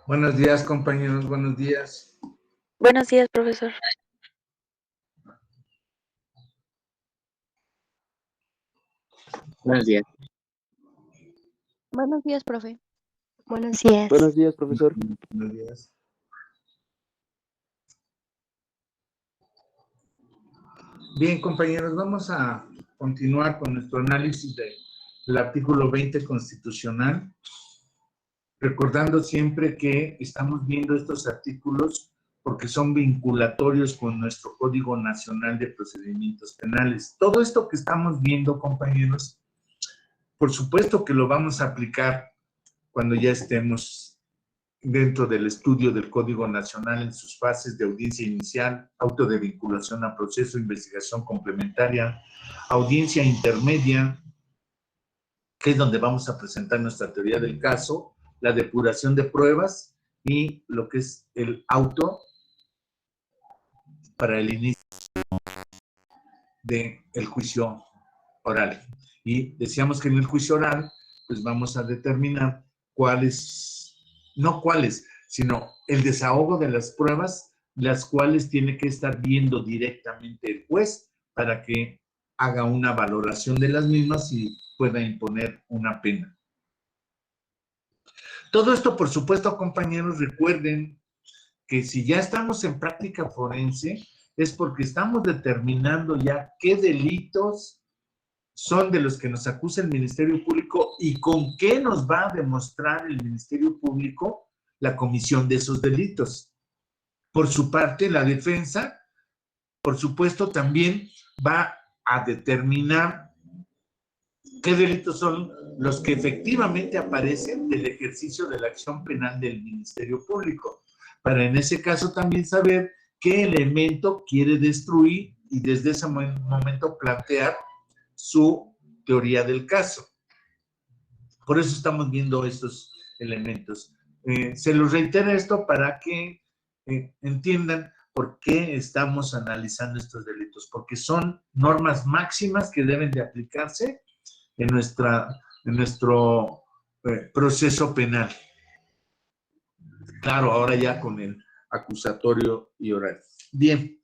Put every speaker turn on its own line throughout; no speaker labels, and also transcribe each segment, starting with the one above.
Buenos días, compañeros, buenos días.
Buenos días, profesor.
Buenos días.
Buenos días, profe. Buenos días.
Buenos días, profesor.
Buenos días. Bien, compañeros, vamos a continuar con nuestro análisis del artículo 20 constitucional, recordando siempre que estamos viendo estos artículos porque son vinculatorios con nuestro Código Nacional de Procedimientos Penales. Todo esto que estamos viendo, compañeros, por supuesto que lo vamos a aplicar cuando ya estemos dentro del estudio del Código Nacional en sus fases de audiencia inicial, auto de vinculación a proceso, investigación complementaria, audiencia intermedia, que es donde vamos a presentar nuestra teoría del caso, la depuración de pruebas y lo que es el auto para el inicio del juicio oral. Y decíamos que en el juicio oral, pues vamos a determinar sino el desahogo de las pruebas, las cuales tiene que estar viendo directamente el juez para que haga una valoración de las mismas y pueda imponer una pena. Todo esto, por supuesto, compañeros, recuerden que si ya estamos en práctica forense, es porque estamos determinando ya qué delitos son de los que nos acusa el Ministerio Público y con qué nos va a demostrar el Ministerio Público la comisión de esos delitos. Por su parte, la defensa, por supuesto, también va a determinar qué delitos son los que efectivamente aparecen del ejercicio de la acción penal del Ministerio Público, para en ese caso también saber qué elemento quiere destruir y desde ese momento plantear su teoría del caso. Por eso estamos viendo estos elementos. Se los reitero esto para que entiendan por qué estamos analizando estos delitos, porque son normas máximas que deben de aplicarse en nuestro proceso penal. Claro, ahora ya con el acusatorio y oral. Bien.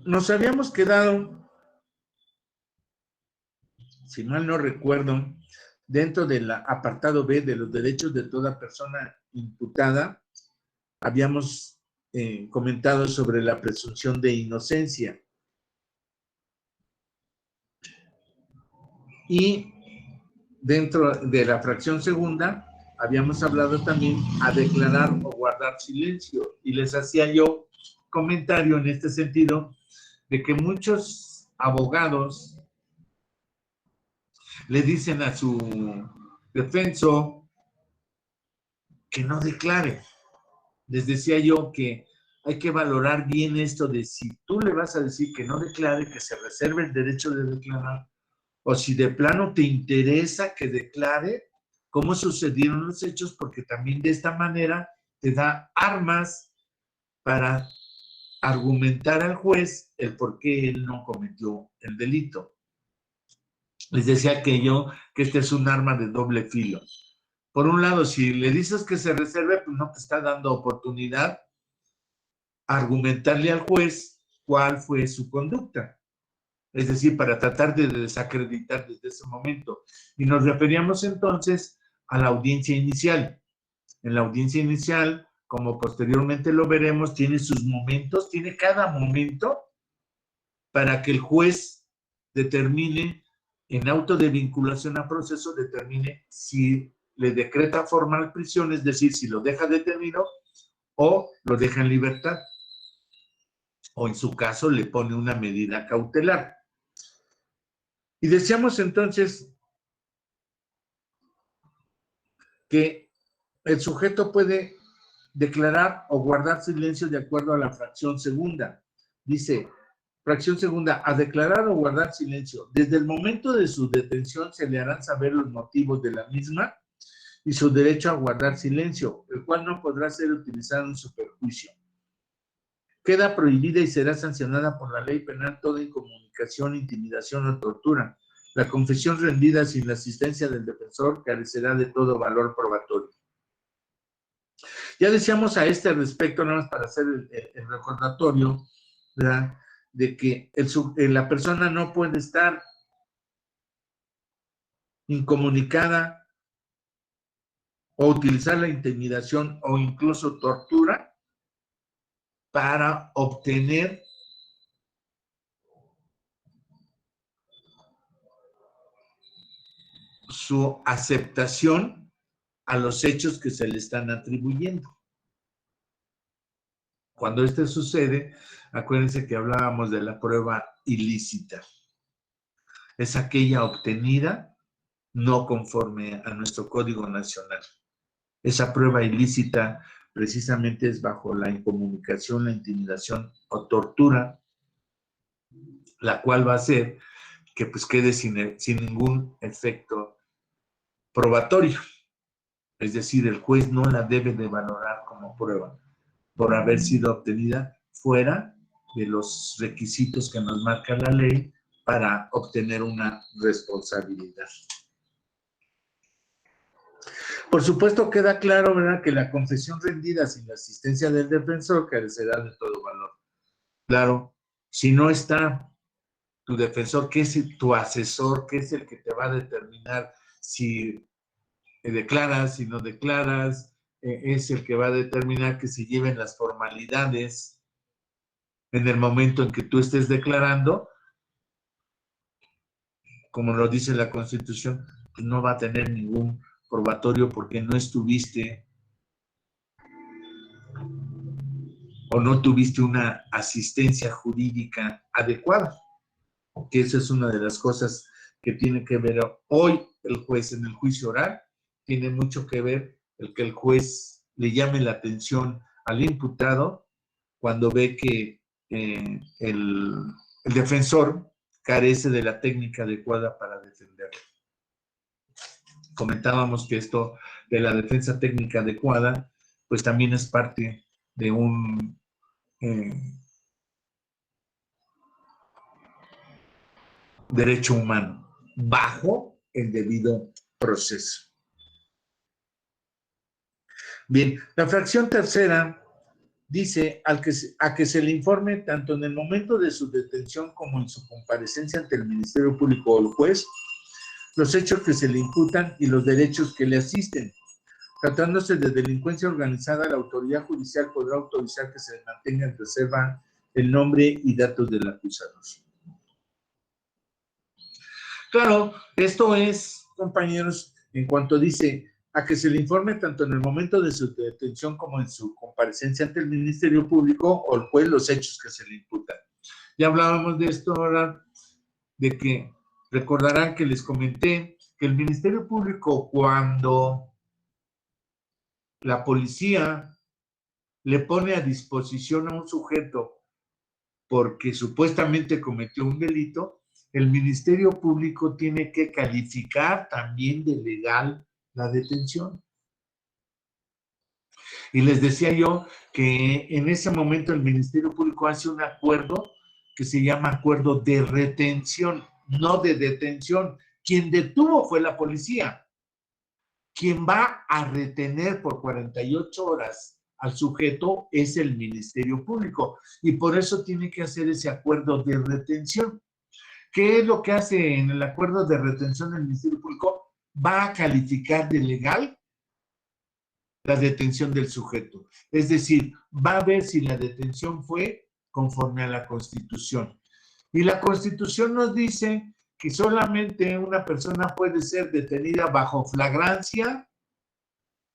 Nos habíamos quedado, si mal no recuerdo, dentro del apartado B de los derechos de toda persona imputada, habíamos comentado sobre la presunción de inocencia. Y dentro de la fracción segunda, habíamos hablado también a declarar o guardar silencio. Y les hacía yo comentario en este sentido de que muchos abogados le dicen a su defenso que no declare. Les decía yo que hay que valorar bien esto de si tú le vas a decir que no declare, que se reserve el derecho de declarar, o si de plano te interesa que declare cómo sucedieron los hechos, porque también de esta manera te da armas para argumentar al juez el por qué él no cometió el delito. Les decía que este es un arma de doble filo. Por un lado, si le dices que se reserve, pues no te está dando oportunidad a argumentarle al juez cuál fue su conducta. Es decir, para tratar de desacreditar desde ese momento. Y nos referíamos entonces a la audiencia inicial. En la audiencia inicial, como posteriormente lo veremos, tiene sus momentos, tiene cada momento para que el juez determine, en auto de vinculación a proceso, determine si le decreta formal prisión, es decir, si lo deja detenido o lo deja en libertad, o en su caso le pone una medida cautelar. Y decíamos entonces que el sujeto puede declarar o guardar silencio de acuerdo a la fracción segunda. Dice, fracción segunda, a declarar o guardar silencio. Desde el momento de su detención se le harán saber los motivos de la misma y su derecho a guardar silencio, el cual no podrá ser utilizado en su perjuicio. Queda prohibida y será sancionada por la ley penal toda incomunicación, intimidación o tortura, La confesión rendida sin la asistencia del defensor carecerá de todo valor probatorio. Ya decíamos a este respecto, nada más para hacer el recordatorio, ¿verdad?, de que la persona no puede estar incomunicada o utilizar la intimidación o incluso tortura para obtener su aceptación a los hechos que se le están atribuyendo. Cuando esto sucede, acuérdense que hablábamos de la prueba ilícita. Es aquella obtenida no conforme a nuestro Código Nacional. Esa prueba ilícita precisamente es bajo la incomunicación, la intimidación o tortura, la cual va a hacer que pues quede sin ningún efecto probatorio. Es decir, el juez no la debe de valorar como prueba por haber sido obtenida fuera de los requisitos que nos marca la ley para obtener una responsabilidad. Por supuesto, queda claro, ¿verdad?, que la confesión rendida sin la asistencia del defensor carecerá de todo valor. Claro, si no está tu defensor, que es tu asesor, que es el que te va a determinar si declaras, si no declaras, es el que va a determinar que se lleven las formalidades en el momento en que tú estés declarando, como lo dice la Constitución, pues no va a tener ningún probatorio porque no estuviste o no tuviste una asistencia jurídica adecuada, que esa es una de las cosas que tiene que ver hoy el juez en el juicio oral. Tiene mucho que ver el que el juez le llame la atención al imputado cuando ve que el defensor carece de la técnica adecuada para defenderlo. Comentábamos que esto de la defensa técnica adecuada, pues también es parte de un derecho humano, bajo el debido proceso. Bien, la fracción tercera dice a que se le informe tanto en el momento de su detención como en su comparecencia ante el Ministerio Público o el juez los hechos que se le imputan y los derechos que le asisten. Tratándose de delincuencia organizada, la autoridad judicial podrá autorizar que se mantenga en reserva el nombre y datos del acusador. Claro, esto es, compañeros, en cuanto dice a que se le informe tanto en el momento de su detención como en su comparecencia ante el Ministerio Público o el juez los hechos que se le imputan. Ya hablábamos de esto ahora, de que recordarán que les comenté que el Ministerio Público, cuando la policía le pone a disposición a un sujeto porque supuestamente cometió un delito, el Ministerio Público tiene que calificar también de legal la detención. Y les decía yo que en ese momento el Ministerio Público hace un acuerdo que se llama acuerdo de retención, no de detención. Quien detuvo fue la policía. Quien va a retener por 48 horas al sujeto es el Ministerio Público. Y por eso tiene que hacer ese acuerdo de retención. ¿Qué es lo que hace en el acuerdo de retención del Ministerio Público? Va a calificar de legal la detención del sujeto. Es decir, va a ver si la detención fue conforme a la Constitución. Y la Constitución nos dice que solamente una persona puede ser detenida bajo flagrancia,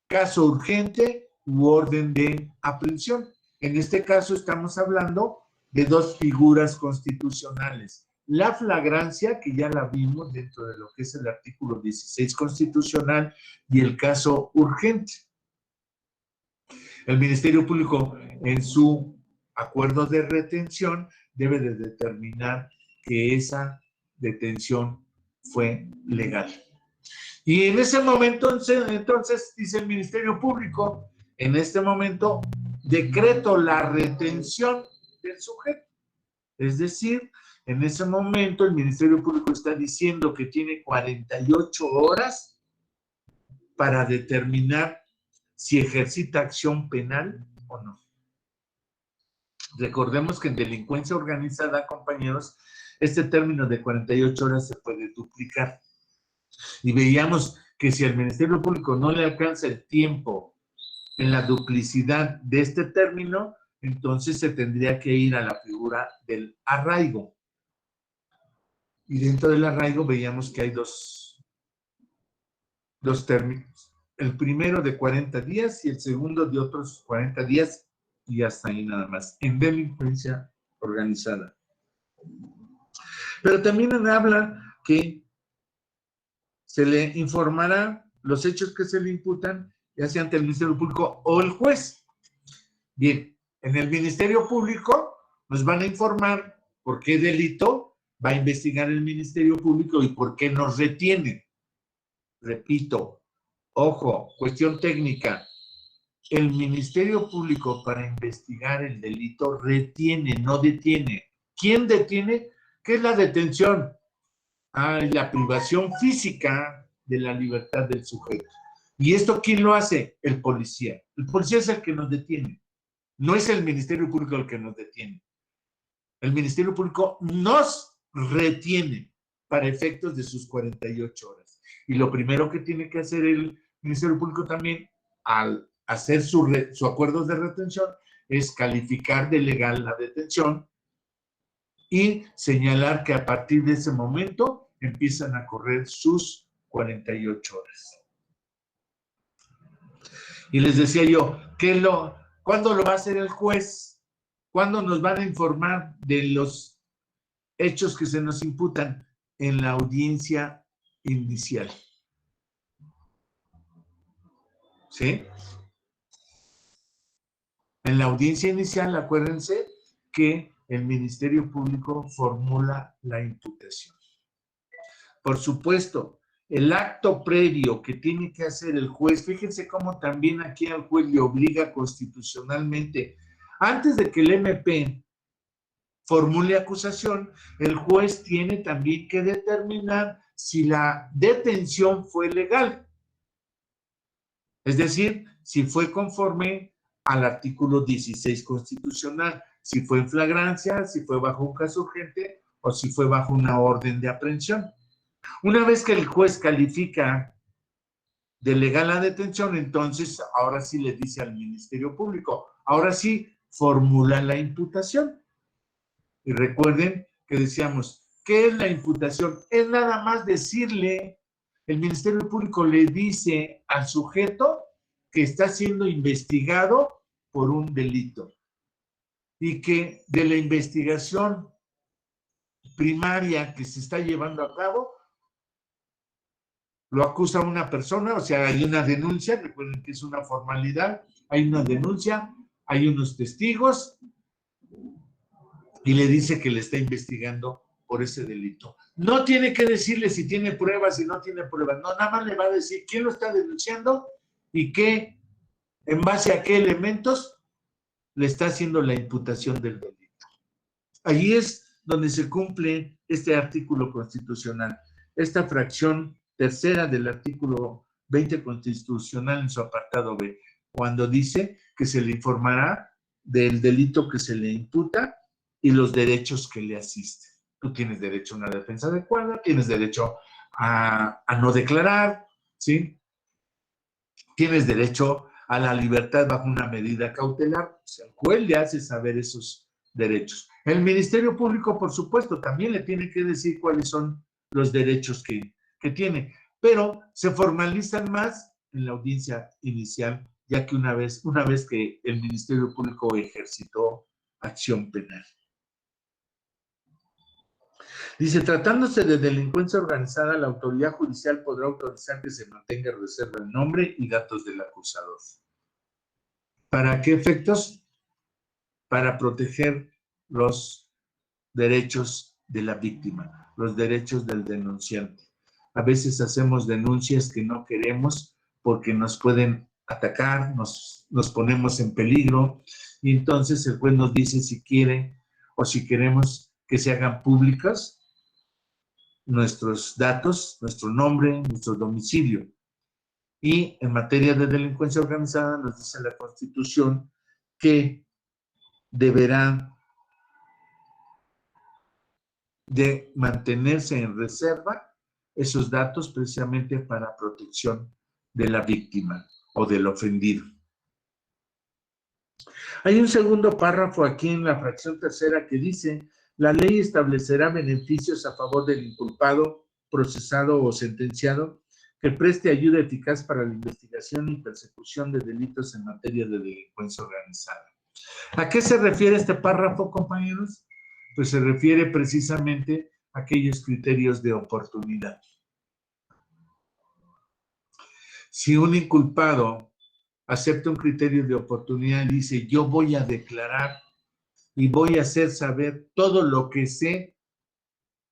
caso urgente u orden de aprehensión. En este caso estamos hablando de dos figuras constitucionales. La flagrancia, que ya la vimos dentro de lo que es el artículo 16 constitucional, y el caso urgente. El Ministerio Público, en su acuerdo de retención, debe de determinar que esa detención fue legal. Y en ese momento, entonces, dice el Ministerio Público, en este momento, decreto la retención del sujeto. Es decir, En ese momento el Ministerio Público está diciendo que tiene 48 horas para determinar si ejercita acción penal o no. Recordemos que en delincuencia organizada, compañeros, este término de 48 horas se puede duplicar. Y veíamos que si al Ministerio Público no le alcanza el tiempo en la duplicidad de este término, entonces se tendría que ir a la figura del arraigo. Y dentro del arraigo veíamos que hay dos términos. El primero de 40 días y el segundo de otros 40 días y hasta ahí nada más, en delincuencia organizada. Pero también habla que se le informará los hechos que se le imputan, ya sea ante el Ministerio Público o el juez. Bien, en el Ministerio Público nos van a informar por qué delito va a investigar el Ministerio Público y por qué nos retiene. Repito, ojo, cuestión técnica. El Ministerio Público para investigar el delito retiene, no detiene. ¿Quién detiene? ¿Qué es la detención? La privación física de la libertad del sujeto. ¿Y esto quién lo hace? El policía. El policía es el que nos detiene. No es el Ministerio Público el que nos detiene. El Ministerio Público nos retiene para efectos de sus 48 horas. Y lo primero que tiene que hacer el Ministerio Público también, al hacer su acuerdo de retención, es calificar de legal la detención y señalar que a partir de ese momento empiezan a correr sus 48 horas. Y les decía yo, ¿cuándo lo va a hacer el juez? ¿Cuándo nos van a informar de los hechos que se nos imputan? En la audiencia inicial. ¿Sí? En la audiencia inicial, acuérdense que el Ministerio Público formula la imputación. Por supuesto, el acto previo que tiene que hacer el juez, fíjense cómo también aquí al juez le obliga constitucionalmente, antes de que el MP formule acusación, el juez tiene también que determinar si la detención fue legal. Es decir, si fue conforme al artículo 16 constitucional, si fue en flagrancia, si fue bajo un caso urgente o si fue bajo una orden de aprehensión. Una vez que el juez califica de legal la detención, entonces ahora sí le dice al Ministerio Público, ahora sí formula la imputación. Y recuerden que decíamos, ¿qué es la imputación? Es nada más decirle, el Ministerio Público le dice al sujeto que está siendo investigado por un delito y que de la investigación primaria que se está llevando a cabo, lo acusa una persona, o sea, hay una denuncia, recuerden que es una formalidad, hay una denuncia, hay unos testigos y le dice que le está investigando por ese delito. No tiene que decirle si tiene pruebas, si no tiene pruebas, no, nada más le va a decir quién lo está denunciando y qué, en base a qué elementos le está haciendo la imputación del delito. Allí es donde se cumple este artículo constitucional, esta fracción tercera del artículo 20 constitucional en su apartado B, cuando dice que se le informará del delito que se le imputa y los derechos que le asisten. Tú tienes derecho a una defensa adecuada, tienes derecho a no declarar, ¿sí? Tienes derecho a la libertad bajo una medida cautelar. O sea, el juez le hace saber esos derechos. El Ministerio Público, por supuesto, también le tiene que decir cuáles son los derechos que tiene, pero se formalizan más en la audiencia inicial, ya que una vez que el Ministerio Público ejercitó acción penal. Dice, tratándose de delincuencia organizada, la autoridad judicial podrá autorizar que se mantenga reserva el nombre y datos del acusador. ¿Para qué efectos? Para proteger los derechos de la víctima, los derechos del denunciante. A veces hacemos denuncias que no queremos porque nos pueden atacar, nos ponemos en peligro, y entonces el juez nos dice si quiere o si queremos que se hagan públicas nuestros datos, nuestro nombre, nuestro domicilio. Y en materia de delincuencia organizada nos dice la Constitución que deberá de mantenerse en reserva esos datos precisamente para protección de la víctima o del ofendido. Hay un segundo párrafo aquí en la fracción tercera que dice: la ley establecerá beneficios a favor del inculpado, procesado o sentenciado que preste ayuda eficaz para la investigación y persecución de delitos en materia de delincuencia organizada. ¿A qué se refiere este párrafo, compañeros? Pues se refiere precisamente a aquellos criterios de oportunidad. Si un inculpado acepta un criterio de oportunidad y dice: yo voy a declarar y voy a hacer saber todo lo que sé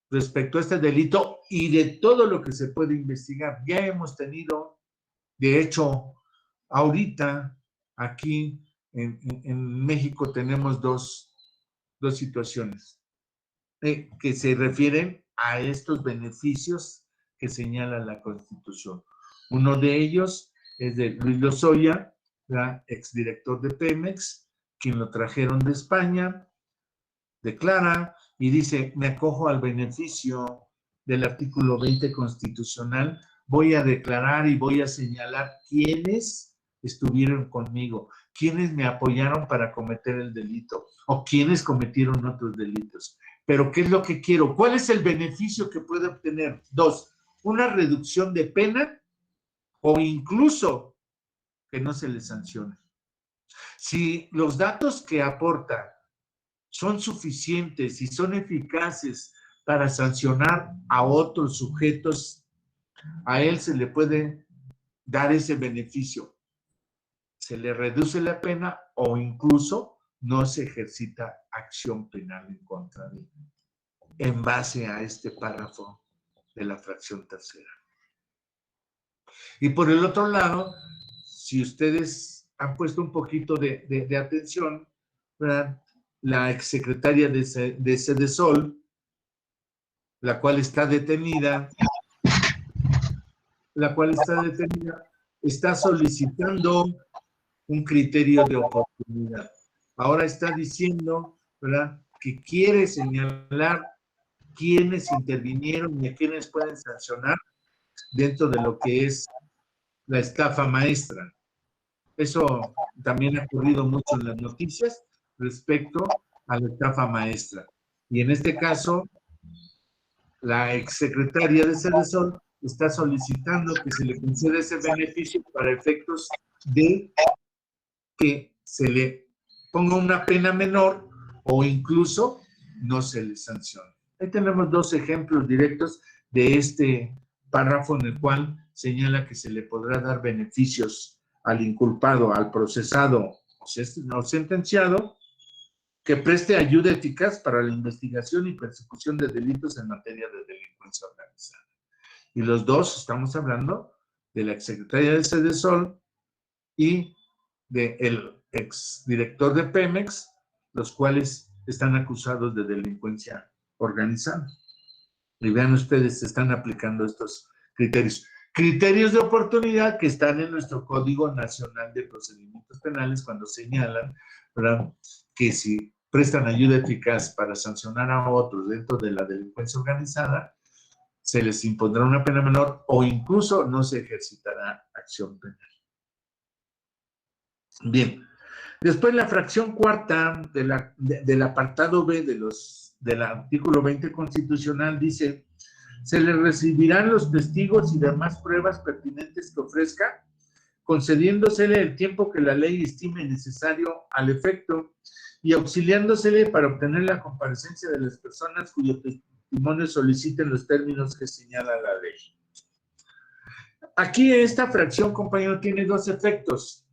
respecto a este delito y de todo lo que se puede investigar. Ya hemos tenido, de hecho, ahorita aquí en México tenemos dos situaciones que se refieren a estos beneficios que señala la Constitución. Uno de ellos es de Luis Lozoya, exdirector de Pemex, quien lo trajeron de España, declara y dice: me acojo al beneficio del artículo 20 constitucional, voy a declarar y voy a señalar quiénes estuvieron conmigo, quiénes me apoyaron para cometer el delito o quiénes cometieron otros delitos. Pero ¿qué es lo que quiero? ¿Cuál es el beneficio que puede obtener? 2, una reducción de pena o incluso que no se le sancione. Si los datos que aporta son suficientes y son eficaces para sancionar a otros sujetos, a él se le puede dar ese beneficio. Se le reduce la pena o incluso no se ejercita acción penal en contra de él, en base a este párrafo de la fracción tercera. Y por el otro lado, si ustedes han puesto un poquito de atención, ¿verdad?, la exsecretaria de Sedesol, la cual está detenida, está solicitando un criterio de oportunidad. Ahora está diciendo, ¿verdad?, que quiere señalar quiénes intervinieron y a quiénes pueden sancionar dentro de lo que es la estafa maestra. Eso también ha ocurrido mucho en las noticias respecto a la estafa maestra. Y en este caso, la exsecretaria de Sedesol está solicitando que se le conceda ese beneficio para efectos de que se le ponga una pena menor o incluso no se le sancione. Ahí tenemos dos ejemplos directos de este párrafo en el cual señala que se le podrá dar beneficios al inculpado, al procesado o sentenciado que preste ayuda eficaz para la investigación y persecución de delitos en materia de delincuencia organizada. Y los dos, estamos hablando de la exsecretaria de Sedesol y del exdirector de Pemex, los cuales están acusados de delincuencia organizada. Y vean ustedes, se están aplicando estos criterios. Criterios de oportunidad que están en nuestro Código Nacional de Procedimientos Penales cuando señalan, ¿verdad?, que si prestan ayuda eficaz para sancionar a otros dentro de la delincuencia organizada, se les impondrá una pena menor o incluso no se ejercitará acción penal. Bien, después la fracción cuarta del apartado B del artículo 20 constitucional dice: se le recibirán los testigos y demás pruebas pertinentes que ofrezca, concediéndosele el tiempo que la ley estime necesario al efecto y auxiliándosele para obtener la comparecencia de las personas cuyo testimonio soliciten los términos que señala la ley. Aquí esta fracción, compañero, tiene dos efectos.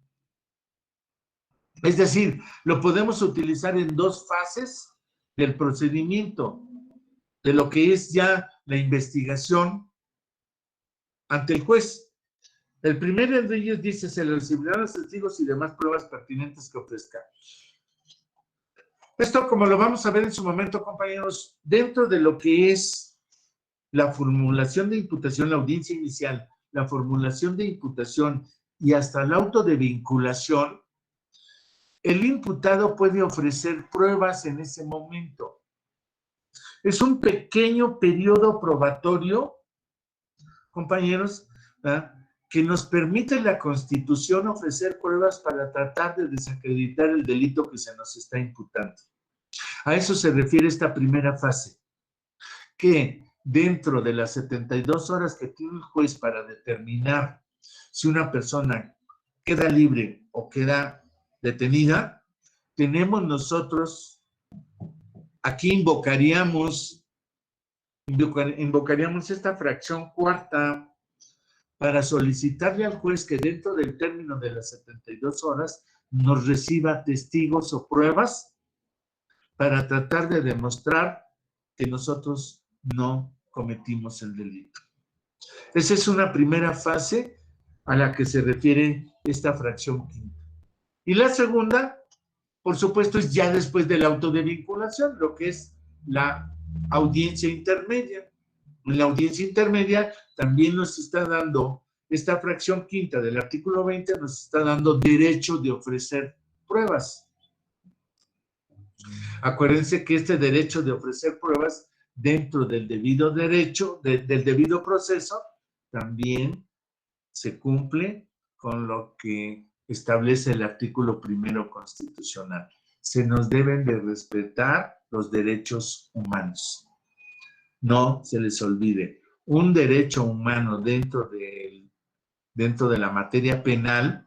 Es decir, lo podemos utilizar en dos fases del procedimiento, de lo que es ya la investigación ante el juez. El primero de ellos dice: se le recibirán los testigos y demás pruebas pertinentes que ofrezca. Esto, como lo vamos a ver en su momento, compañeros, dentro de lo que es la formulación de imputación, la audiencia inicial, la formulación de imputación y hasta el auto de vinculación, el imputado puede ofrecer pruebas en ese momento. Es un pequeño periodo probatorio, compañeros, ¿verdad?, que nos permite la Constitución ofrecer pruebas para tratar de desacreditar el delito que se nos está imputando. A eso se refiere esta primera fase, que dentro de las 72 horas que tiene el juez para determinar si una persona queda libre o queda detenida, tenemos nosotros, aquí invocaríamos esta fracción cuarta para solicitarle al juez que dentro del término de las 72 horas nos reciba testigos o pruebas para tratar de demostrar que nosotros no cometimos el delito. Esa es una primera fase a la que se refiere esta fracción quinta. Y la segunda, por supuesto, es ya después del auto de vinculación, lo que es la audiencia intermedia. En la audiencia intermedia también nos está dando esta fracción quinta del artículo 20, nos está dando derecho de ofrecer pruebas. Acuérdense que este derecho de ofrecer pruebas dentro del debido derecho, del debido proceso, también se cumple con lo que establece el artículo primero constitucional. Se nos deben de respetar los derechos humanos. No se les olvide, un derecho humano dentro de la materia penal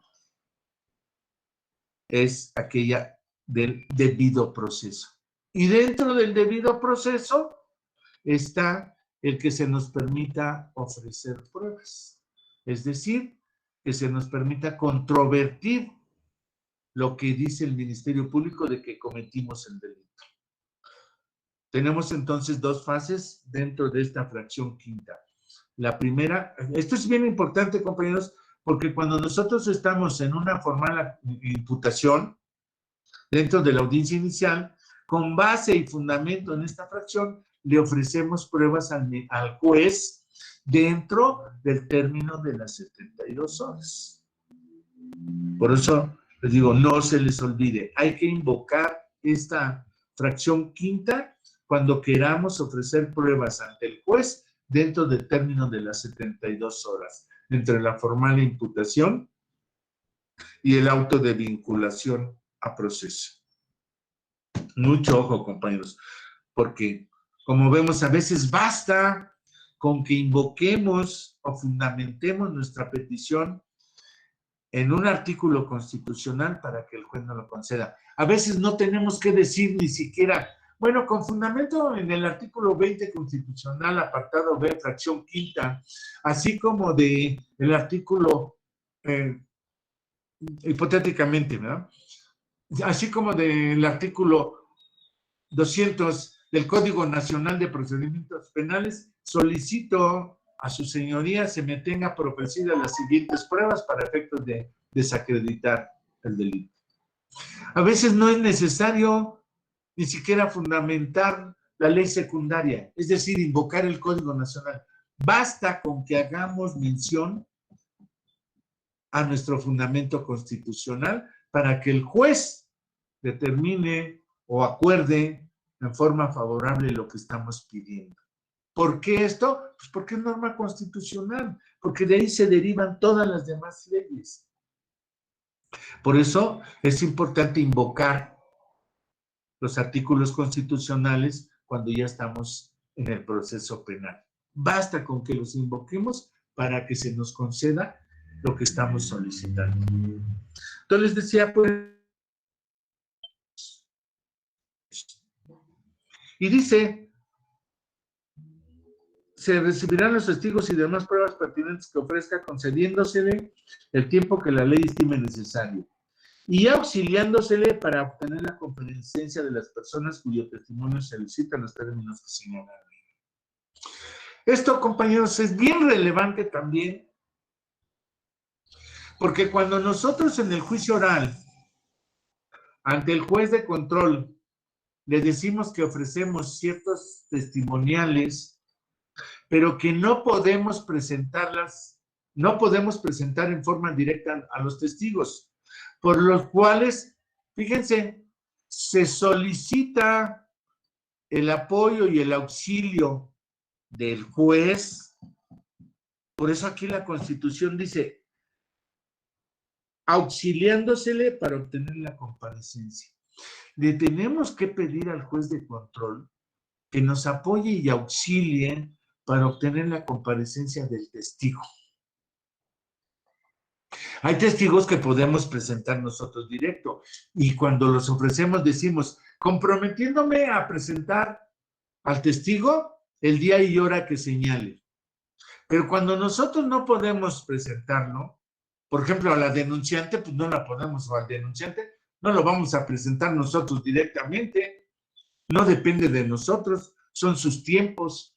es aquella del debido proceso. Y dentro del debido proceso está el que se nos permita ofrecer pruebas. Es decir, que se nos permita controvertir lo que dice el Ministerio Público de que cometimos el delito. Tenemos entonces dos fases dentro de esta fracción quinta. La primera, esto es bien importante, compañeros, porque cuando nosotros estamos en una formal imputación dentro de la audiencia inicial, con base y fundamento en esta fracción, le ofrecemos pruebas al juez dentro del término de las 72 horas. Por eso les digo, no se les olvide, hay que invocar esta fracción quinta cuando queramos ofrecer pruebas ante el juez dentro del término de las 72 horas, entre la formal imputación y el auto de vinculación a proceso. Mucho ojo, compañeros, porque como vemos, a veces basta con que invoquemos o fundamentemos nuestra petición en un artículo constitucional para que el juez nos lo conceda. A veces no tenemos que decir ni siquiera, bueno, con fundamento en el artículo 20 constitucional, apartado B, fracción quinta, así como de el artículo, hipotéticamente, ¿verdad?, así como del artículo 200 del Código Nacional de Procedimientos Penales, solicito a su señoría se me tenga por ofrecidas las siguientes pruebas para efectos de desacreditar el delito. A veces no es necesario ni siquiera fundamentar la ley secundaria, es decir, invocar el Código Nacional. Basta con que hagamos mención a nuestro fundamento constitucional para que el juez determine o acuerde en forma favorable lo que estamos pidiendo. ¿Por qué esto? Pues porque es norma constitucional, porque de ahí se derivan todas las demás leyes. Por eso es importante invocar los artículos constitucionales cuando ya estamos en el proceso penal. Basta con que los invoquemos para que se nos conceda lo que estamos solicitando. Entonces les decía, pues, y dice, se recibirán los testigos y demás pruebas pertinentes que ofrezca, concediéndosele el tiempo que la ley estime necesario y auxiliándosele para obtener la comparecencia de las personas cuyo testimonio se solicita en los términos que señalan. Esto, compañeros, es bien relevante también, porque cuando nosotros en el juicio oral, ante el juez de control, le decimos que ofrecemos ciertos testimoniales, pero que no podemos presentarlas, no podemos presentar en forma directa a los testigos, por los cuales, fíjense, se solicita el apoyo y el auxilio del juez. Por eso aquí la Constitución dice, auxiliándosele para obtener la comparecencia. Le tenemos que pedir al juez de control que nos apoye y auxilie para obtener la comparecencia del testigo. Hay testigos que podemos presentar nosotros directo y cuando los ofrecemos decimos, comprometiéndome a presentar al testigo el día y hora que señale. Pero cuando nosotros no podemos presentarlo, por ejemplo, a la denunciante, pues no la podemos, o al denunciante, no lo vamos a presentar nosotros directamente, no depende de nosotros, son sus tiempos.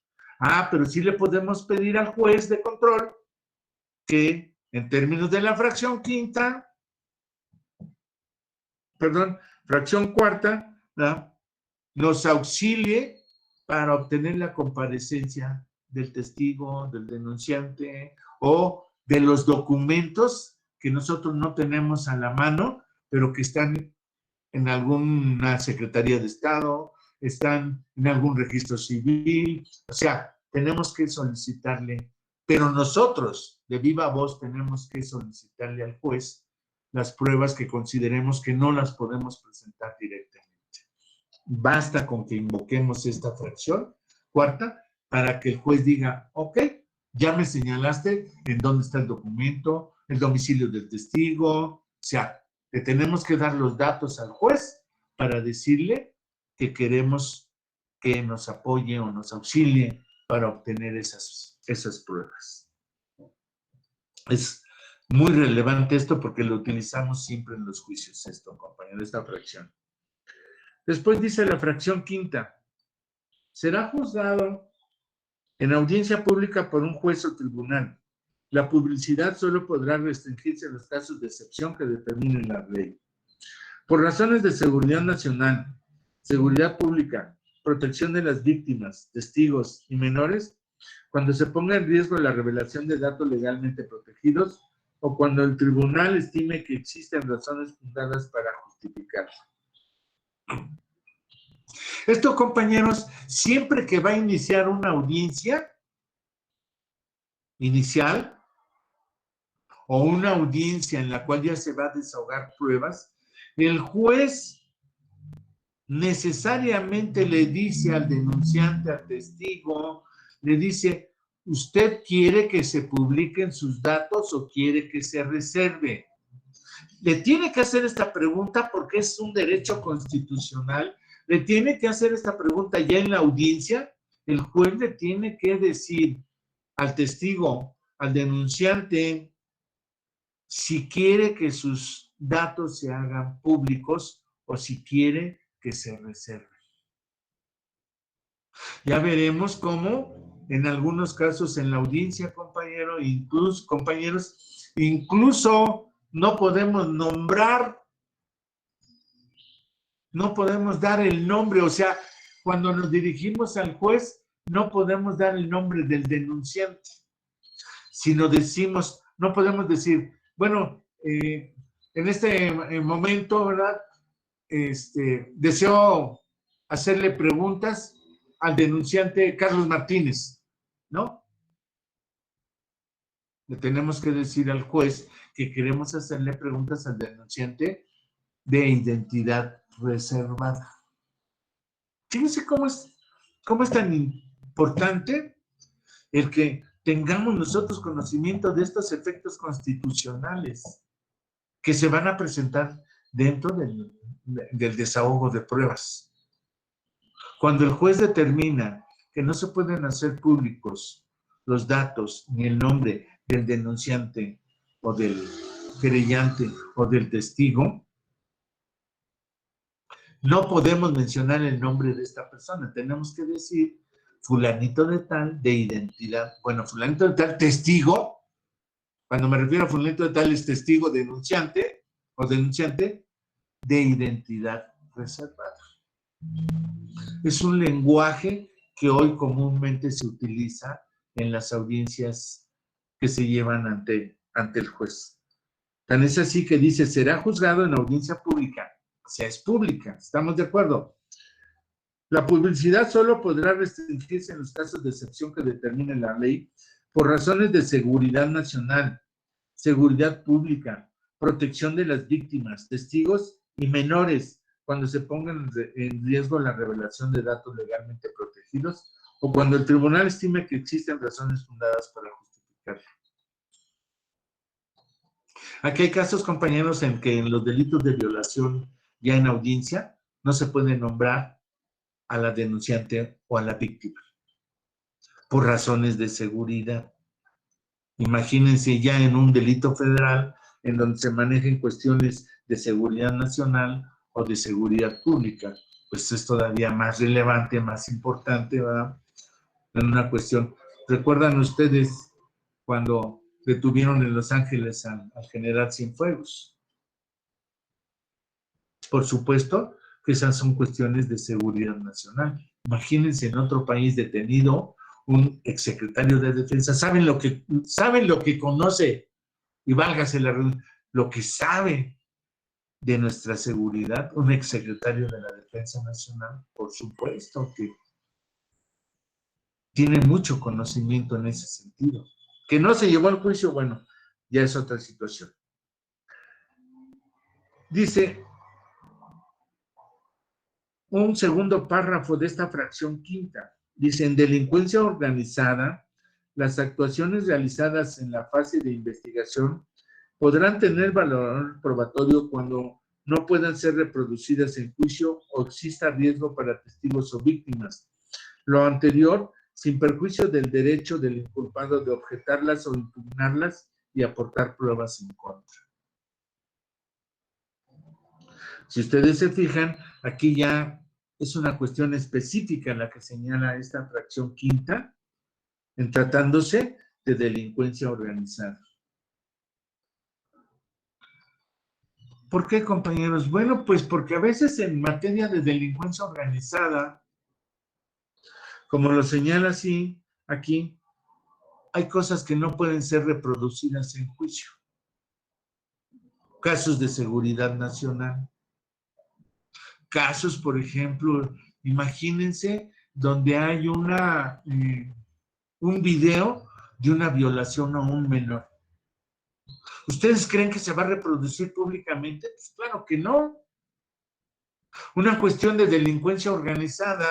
Pero sí le podemos pedir al juez de control que, en términos de la fracción cuarta, ¿verdad?, nos auxilie para obtener la comparecencia del testigo, del denunciante o de los documentos que nosotros no tenemos a la mano, pero que están en alguna Secretaría de Estado, están en algún registro civil, o sea, tenemos que solicitarle, pero nosotros de viva voz tenemos que solicitarle al juez las pruebas que consideremos que no las podemos presentar directamente. Basta con que invoquemos esta fracción cuarta para que el juez diga, ok, ya me señalaste en dónde está el documento, el domicilio del testigo, o sea, le tenemos que dar los datos al juez para decirle que queremos que nos apoye o nos auxilie para obtener esas pruebas. Es muy relevante esto porque lo utilizamos siempre en los juicios, compañero, esta fracción. Después dice la fracción quinta, será juzgado en audiencia pública por un juez o tribunal. La publicidad solo podrá restringirse a los casos de excepción que determine la ley. Por razones de seguridad nacional, seguridad pública, protección de las víctimas, testigos y menores, cuando se ponga en riesgo la revelación de datos legalmente protegidos o cuando el tribunal estime que existen razones fundadas para justificarlo. Esto, compañeros, siempre que va a iniciar una audiencia inicial o una audiencia en la cual ya se va a desahogar pruebas, el juez necesariamente le dice al denunciante, al testigo, le dice, ¿usted quiere que se publiquen sus datos o quiere que se reserve? Le tiene que hacer esta pregunta porque es un derecho constitucional. Le tiene que hacer esta pregunta ya en la audiencia. El juez le tiene que decir al testigo, al denunciante, si quiere que sus datos se hagan públicos o si quiere que se reserven. Ya veremos cómo en algunos casos en la audiencia, compañeros, incluso no podemos nombrar, no podemos dar el nombre, o sea, cuando nos dirigimos al juez, no podemos dar el nombre del denunciante, sino decimos, no podemos decir, bueno, en este momento, ¿verdad? Deseo hacerle preguntas al denunciante Carlos Martínez, ¿no? Le tenemos que decir al juez que queremos hacerle preguntas al denunciante de identidad reservada. Fíjense cómo es tan importante el que tengamos nosotros conocimiento de estos efectos constitucionales que se van a presentar dentro del desahogo de pruebas. Cuando el juez determina que no se pueden hacer públicos los datos ni el nombre del denunciante o del querellante o del testigo, no podemos mencionar el nombre de esta persona. Tenemos que decir fulanito de tal, de identidad. Bueno, fulanito de tal, testigo. Cuando me refiero a fulanito de tal, es testigo, denunciante o denunciante de identidad reservada. Es un lenguaje que hoy comúnmente se utiliza en las audiencias que se llevan ante el juez. Tan es así que dice, será juzgado en audiencia pública. O sea, es pública, ¿estamos de acuerdo? La publicidad solo podrá restringirse en los casos de excepción que determine la ley por razones de seguridad nacional, seguridad pública, protección de las víctimas, testigos y menores, cuando se pongan en riesgo la revelación de datos legalmente protegidos o cuando el tribunal estime que existen razones fundadas para justificarlo. Aquí hay casos, compañeros, en que en los delitos de violación ya en audiencia no se puede nombrar a la denunciante o a la víctima por razones de seguridad. Imagínense ya en un delito federal en donde se manejen cuestiones de seguridad nacional o de seguridad pública, pues es todavía más relevante, más importante, ¿verdad? En una cuestión. ¿Recuerdan ustedes cuando detuvieron en Los Ángeles al general Cienfuegos? Por supuesto que esas son cuestiones de seguridad nacional. Imagínense en otro país detenido un exsecretario de Defensa. ¿Saben lo que conoce? Y válgase lo que sabe de nuestra seguridad un exsecretario de la Defensa Nacional. Por supuesto que tiene mucho conocimiento en ese sentido. Que no se llevó al juicio, bueno, ya es otra situación. Dice un segundo párrafo de esta fracción quinta. Dice, en delincuencia organizada, las actuaciones realizadas en la fase de investigación podrán tener valor probatorio cuando no puedan ser reproducidas en juicio o exista riesgo para testigos o víctimas. Lo anterior, sin perjuicio del derecho del inculpado de objetarlas o impugnarlas y aportar pruebas en contra. Si ustedes se fijan, aquí ya es una cuestión específica la que señala esta fracción quinta, en tratándose de delincuencia organizada. ¿Por qué, compañeros? Bueno, pues porque a veces en materia de delincuencia organizada, como lo señala así aquí, hay cosas que no pueden ser reproducidas en juicio. Casos de seguridad nacional. Casos, por ejemplo, imagínense donde hay un video de una violación a un menor. ¿Ustedes creen que se va a reproducir públicamente? Pues claro que no. Una cuestión de delincuencia organizada,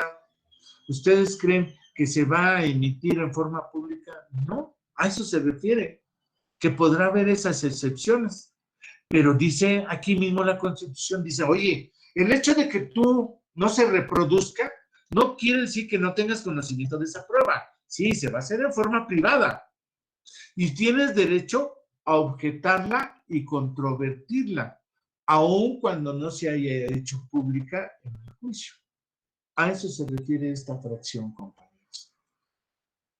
¿ustedes creen que se va a emitir en forma pública? No, a eso se refiere, que podrá haber esas excepciones. Pero dice aquí mismo la Constitución, dice, oye, el hecho de que tú no se reproduzca no quiere decir que no tengas conocimiento de esa prueba. Sí, se va a hacer en forma privada. Y tienes derecho a objetarla y controvertirla, aun cuando no se haya hecho pública en el juicio. A eso se refiere esta fracción, compañeros.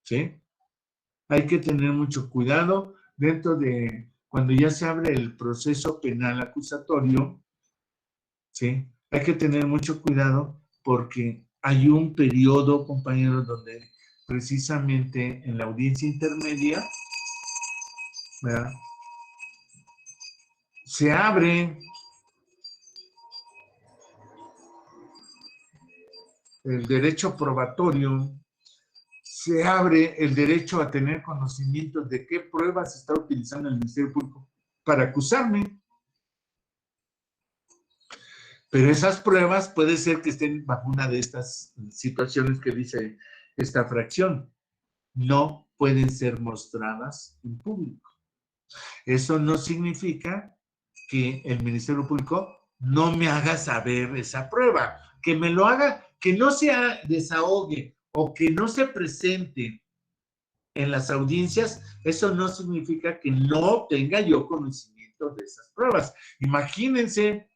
¿Sí? Hay que tener mucho cuidado dentro de cuando ya se abre el proceso penal acusatorio, ¿sí? Hay que tener mucho cuidado porque hay un periodo, compañeros, donde precisamente en la audiencia intermedia, ¿verdad?, se abre el derecho probatorio, se abre el derecho a tener conocimiento de qué pruebas está utilizando el Ministerio Público para acusarme. Pero esas pruebas puede ser que estén bajo una de estas situaciones que dice esta fracción. No pueden ser mostradas en público. Eso no significa que el Ministerio Público no me haga saber esa prueba, que me lo haga, que no se desahogue o que no se presente en las audiencias. Eso no significa que no tenga yo conocimiento de esas pruebas. Imagínense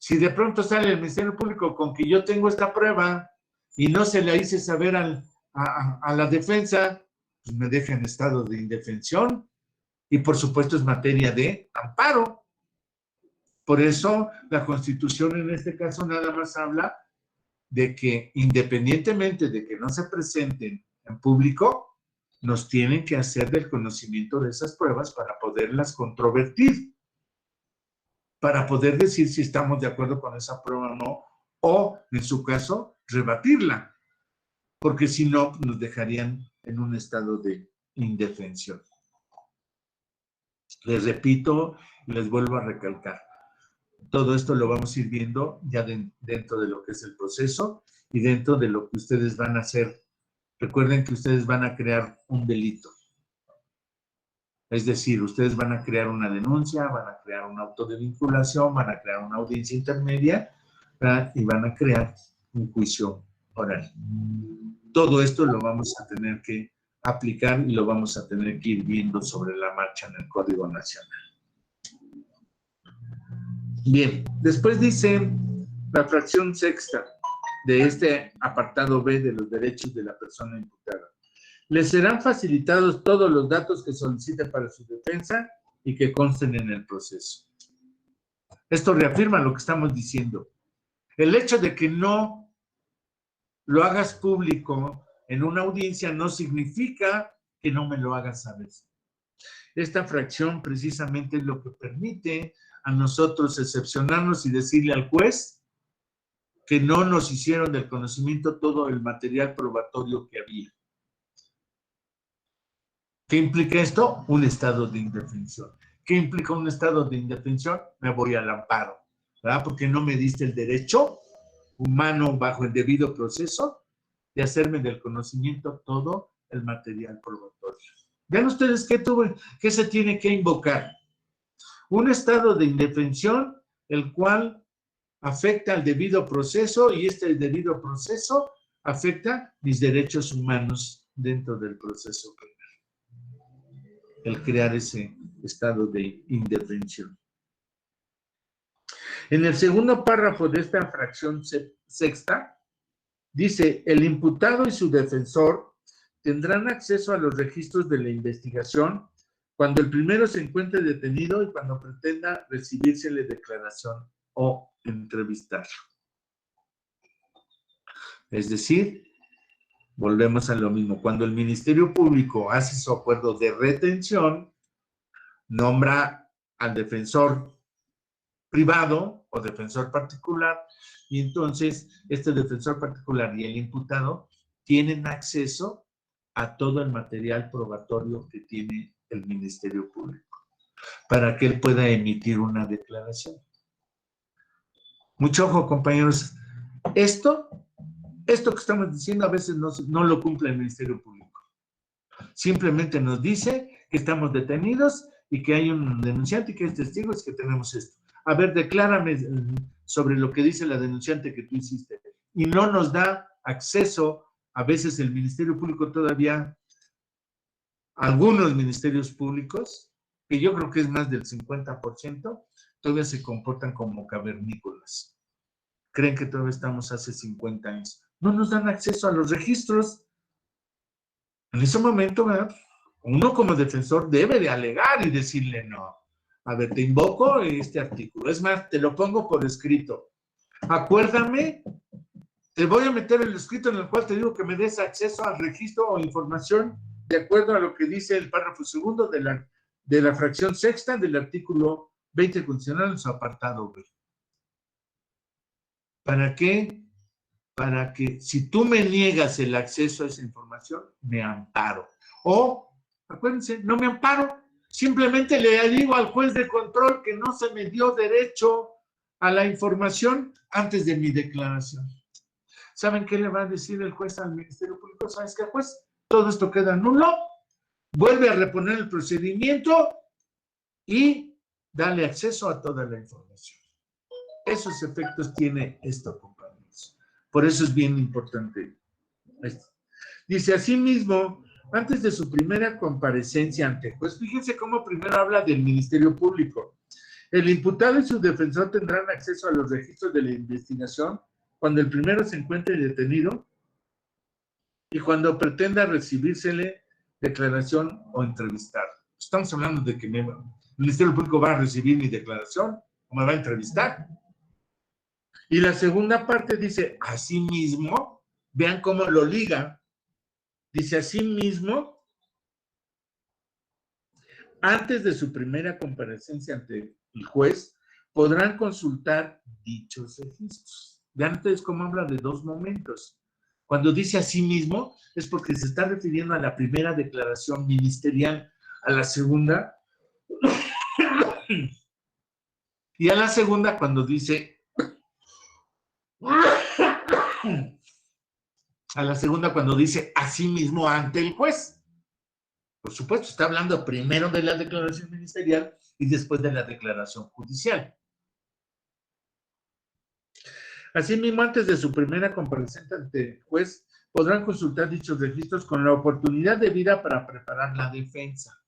si de pronto sale el Ministerio Público con que yo tengo esta prueba y no se la hice saber a la defensa, pues me deja en estado de indefensión y por supuesto es materia de amparo. Por eso la Constitución en este caso nada más habla de que independientemente de que no se presenten en público, nos tienen que hacer del conocimiento de esas pruebas para poderlas controvertir, para poder decir si estamos de acuerdo con esa prueba o no, o, en su caso, rebatirla, porque si no, nos dejarían en un estado de indefensión. Les repito y les vuelvo a recalcar. Todo esto lo vamos a ir viendo ya dentro de lo que es el proceso y dentro de lo que ustedes van a hacer. Recuerden que ustedes van a crear un delito. Es decir, ustedes van a crear una denuncia, van a crear un auto de vinculación, van a crear una audiencia intermedia, ¿verdad? Y van a crear un juicio oral. Todo esto lo vamos a tener que aplicar y lo vamos a tener que ir viendo sobre la marcha en el Código Nacional. Bien, después dice la fracción sexta de este apartado B de los derechos de la persona imputada. Les serán facilitados todos los datos que solicite para su defensa y que consten en el proceso. Esto reafirma lo que estamos diciendo. El hecho de que no lo hagas público en una audiencia no significa que no me lo hagas saber. Esta fracción precisamente es lo que permite a nosotros excepcionarnos y decirle al juez que no nos hicieron del conocimiento todo el material probatorio que había. ¿Qué implica esto? Un estado de indefensión. ¿Qué implica un estado de indefensión? Me voy al amparo, ¿verdad? Porque no me diste el derecho humano bajo el debido proceso de hacerme del conocimiento todo el material probatorio. Vean ustedes qué se tiene que invocar. Un estado de indefensión, el cual afecta al debido proceso y este debido proceso afecta mis derechos humanos dentro del proceso penal. El crear ese estado de indefensión. En el segundo párrafo de esta fracción sexta, dice, el imputado y su defensor tendrán acceso a los registros de la investigación cuando el primero se encuentre detenido y cuando pretenda recibírsele declaración o entrevistarlo. Es decir, volvemos a lo mismo. Cuando el Ministerio Público hace su acuerdo de retención, nombra al defensor privado o defensor particular, y entonces este defensor particular y el imputado tienen acceso a todo el material probatorio que tiene el Ministerio Público para que él pueda emitir una declaración. Mucho ojo, compañeros. Esto que estamos diciendo a veces no lo cumple el Ministerio Público. Simplemente nos dice que estamos detenidos y que hay un denunciante y que es testigo y que tenemos esto. A ver, declárame sobre lo que dice la denunciante que tú hiciste. Y no nos da acceso, a veces el Ministerio Público todavía, algunos ministerios públicos, que yo creo que es más del 50%, todavía se comportan como cavernícolas. Creen que todavía estamos hace 50 años. No nos dan acceso a los registros. En ese momento, ¿verdad? Uno como defensor debe de alegar y decirle no. A ver, te invoco este artículo. Es más, te lo pongo por escrito. Acuérdame, te voy a meter el escrito en el cual te digo que me des acceso al registro o información de acuerdo a lo que dice el párrafo segundo de la fracción sexta del artículo 20 constitucional en su apartado B. ¿Para qué? Para que si tú me niegas el acceso a esa información, me amparo. O, acuérdense, no me amparo. Simplemente le digo al juez de control que no se me dio derecho a la información antes de mi declaración. ¿Saben qué le va a decir el juez al Ministerio Público? ¿Sabes qué, juez? Todo esto queda nulo. Vuelve a reponer el procedimiento y dale acceso a toda la información. Esos efectos tiene esto, compañeros. Por eso es bien importante esto. Dice, asimismo, antes de su primera comparecencia ante juez, fíjense cómo primero habla del Ministerio Público. El imputado y su defensor tendrán acceso a los registros de la investigación cuando el primero se encuentre detenido y cuando pretenda recibírsele declaración o entrevistar. Estamos hablando de que el Ministerio Público va a recibir mi declaración o me va a entrevistar. Y la segunda parte dice, asimismo, vean cómo lo liga, dice asimismo, antes de su primera comparecencia ante el juez, podrán consultar dichos registros. Vean ustedes cómo habla de dos momentos. Cuando dice asimismo, es porque se está refiriendo a la primera declaración ministerial, a la segunda, y a la segunda cuando dice, a la segunda cuando dice asimismo ante el juez. Por supuesto, está hablando primero de la declaración ministerial y después de la declaración judicial. Asimismo, antes de su primera comparecencia ante el juez, podrán consultar dichos registros con la oportunidad debida para preparar la defensa.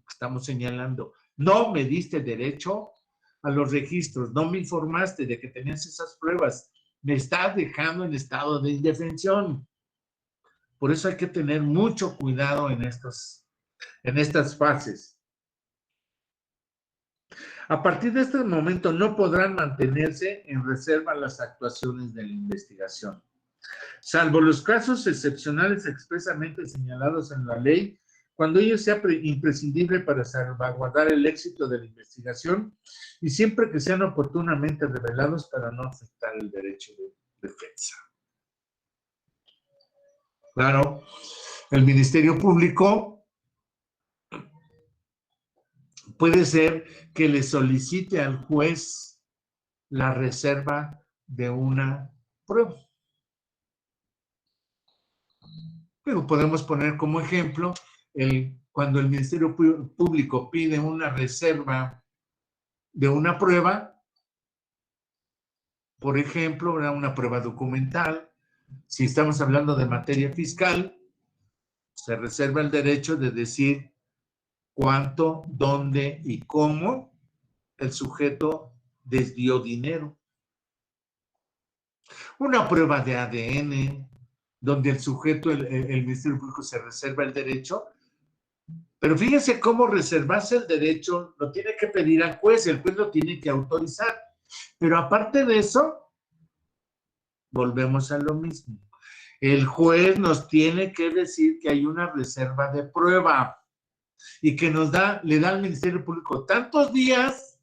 Estamos señalando, no me diste derecho a los registros, no me informaste de que tenías esas pruebas, me estás dejando en estado de indefensión. Por eso hay que tener mucho cuidado en estas fases. A partir de este momento no podrán mantenerse en reserva las actuaciones de la investigación. Salvo los casos excepcionales expresamente señalados en la ley, cuando ello sea imprescindible para salvaguardar el éxito de la investigación y siempre que sean oportunamente revelados para no afectar el derecho de defensa. Claro, el Ministerio Público puede ser que le solicite al juez la reserva de una prueba. Pero podemos poner como ejemplo, cuando el Ministerio Público pide una reserva de una prueba, por ejemplo, una prueba documental, si estamos hablando de materia fiscal, se reserva el derecho de decir cuánto, dónde y cómo el sujeto desvió dinero. Una prueba de ADN, donde el sujeto, el Ministerio Público se reserva el derecho, pero fíjense cómo reservarse el derecho lo tiene que pedir al juez, el juez lo tiene que autorizar. Pero aparte de eso, volvemos a lo mismo. El juez nos tiene que decir que hay una reserva de prueba y que le da al Ministerio Público tantos días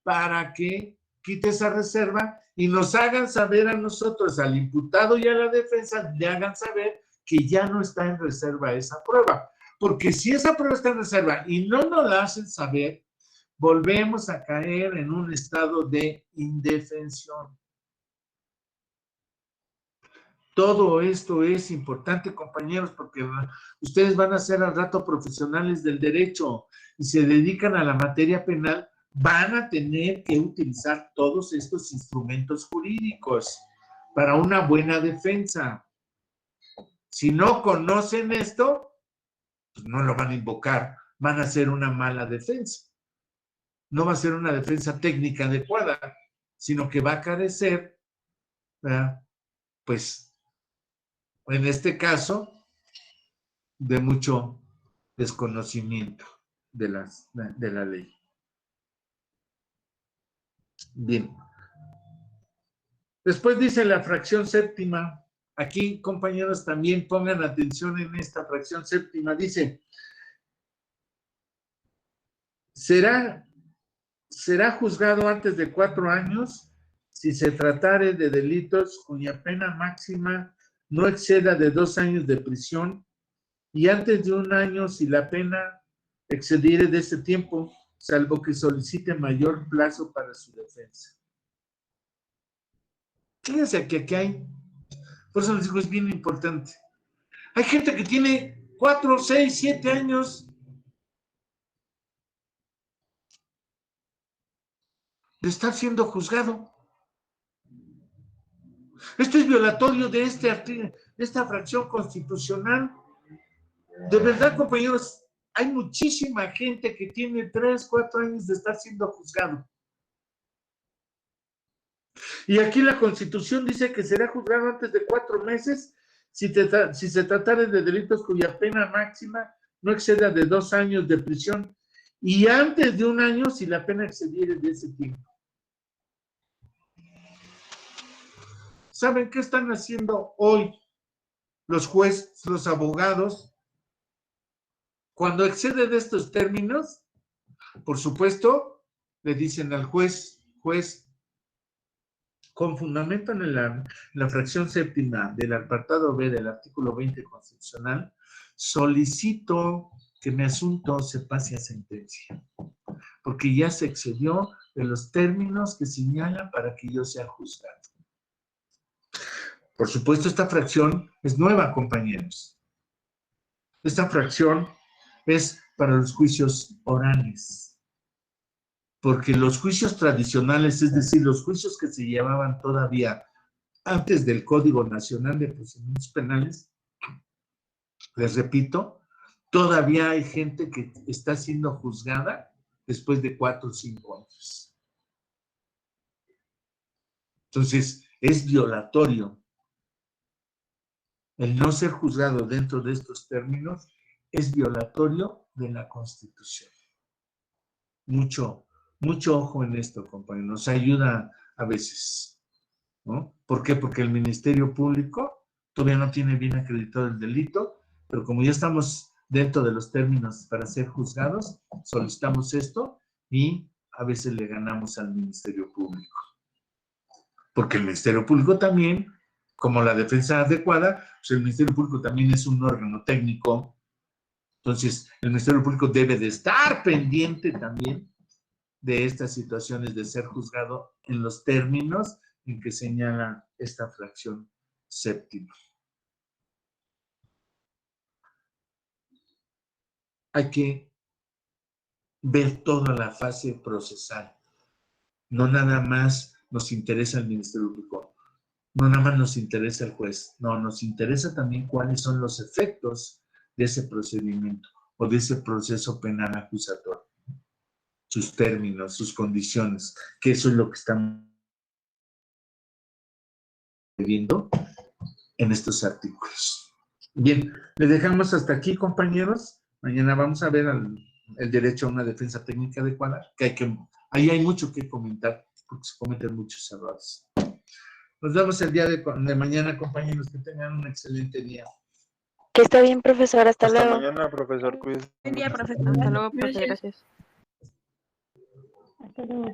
para que quite esa reserva y nos hagan saber a nosotros, al imputado y a la defensa, le hagan saber que ya no está en reserva esa prueba. Porque si esa prueba está en reserva y no nos la hacen saber, volvemos a caer en un estado de indefensión. Todo esto es importante, compañeros, porque ustedes van a ser al rato profesionales del derecho y se dedican a la materia penal, van a tener que utilizar todos estos instrumentos jurídicos para una buena defensa. Si no conocen esto, pues no lo van a invocar, van a hacer una mala defensa. No va a ser una defensa técnica adecuada, sino que va a carecer, ¿verdad? Pues, en este caso, de mucho desconocimiento de la ley. Bien. Después dice la fracción séptima. Aquí, compañeros, también pongan atención en esta fracción séptima. Dice, será juzgado antes de 4 años si se tratare de delitos cuya pena máxima no exceda de 2 años de prisión y antes de 1 año si la pena excediere de ese tiempo, salvo que solicite mayor plazo para su defensa. Fíjense que aquí hay, por eso les digo, es bien importante. Hay gente que tiene 4, 6, 7 años de estar siendo juzgado. Esto es violatorio de esta fracción constitucional. De verdad, compañeros, hay muchísima gente que tiene 3, 4 años de estar siendo juzgado. Y aquí la Constitución dice que será juzgado antes de 4 meses si se tratara de delitos cuya pena máxima no exceda de 2 años de prisión y antes de 1 año si la pena excediera de ese tiempo. ¿Saben qué están haciendo hoy los jueces, los abogados? Cuando excede de estos términos, por supuesto, le dicen al juez, con fundamento en la fracción séptima del apartado B del artículo 20 constitucional, solicito que mi asunto se pase a sentencia, porque ya se excedió de los términos que señala para que yo sea juzgado. Por supuesto, esta fracción es nueva, compañeros. Esta fracción es para los juicios orales, porque los juicios tradicionales, es decir, los juicios que se llevaban todavía antes del Código Nacional de Procedimientos Penales, les repito, todavía hay gente que está siendo juzgada después de 4 o 5 años. Entonces, es violatorio. El no ser juzgado dentro de estos términos es violatorio de la Constitución. Mucho ojo en esto, compañero. Nos ayuda a veces, ¿no? ¿Por qué? Porque el Ministerio Público todavía no tiene bien acreditado el delito, pero como ya estamos dentro de los términos para ser juzgados, solicitamos esto y a veces le ganamos al Ministerio Público. Porque el Ministerio Público también, como la defensa adecuada, pues el Ministerio Público también es un órgano técnico. Entonces, el Ministerio Público debe de estar pendiente también de estas situaciones de ser juzgado en los términos en que señala esta fracción séptima. Hay que ver toda la fase procesal. No nada más nos interesa el Ministerio Público, no nada más nos interesa el juez, no, nos interesa también cuáles son los efectos de ese procedimiento o de ese proceso penal acusatorio, sus términos, sus condiciones, que eso es lo que estamos viendo en estos artículos. Bien, le dejamos hasta aquí, compañeros. Mañana vamos a ver el derecho a una defensa técnica adecuada, ahí hay mucho que comentar, porque se cometen muchos errores. Nos vemos el día de mañana, compañeros. Que tengan un excelente día.
Que está bien, profesor. Hasta luego.
Hasta mañana, profesor. Cuídese.
Buen día, profesor. Hasta luego, profesor. Gracias.
Hasta luego,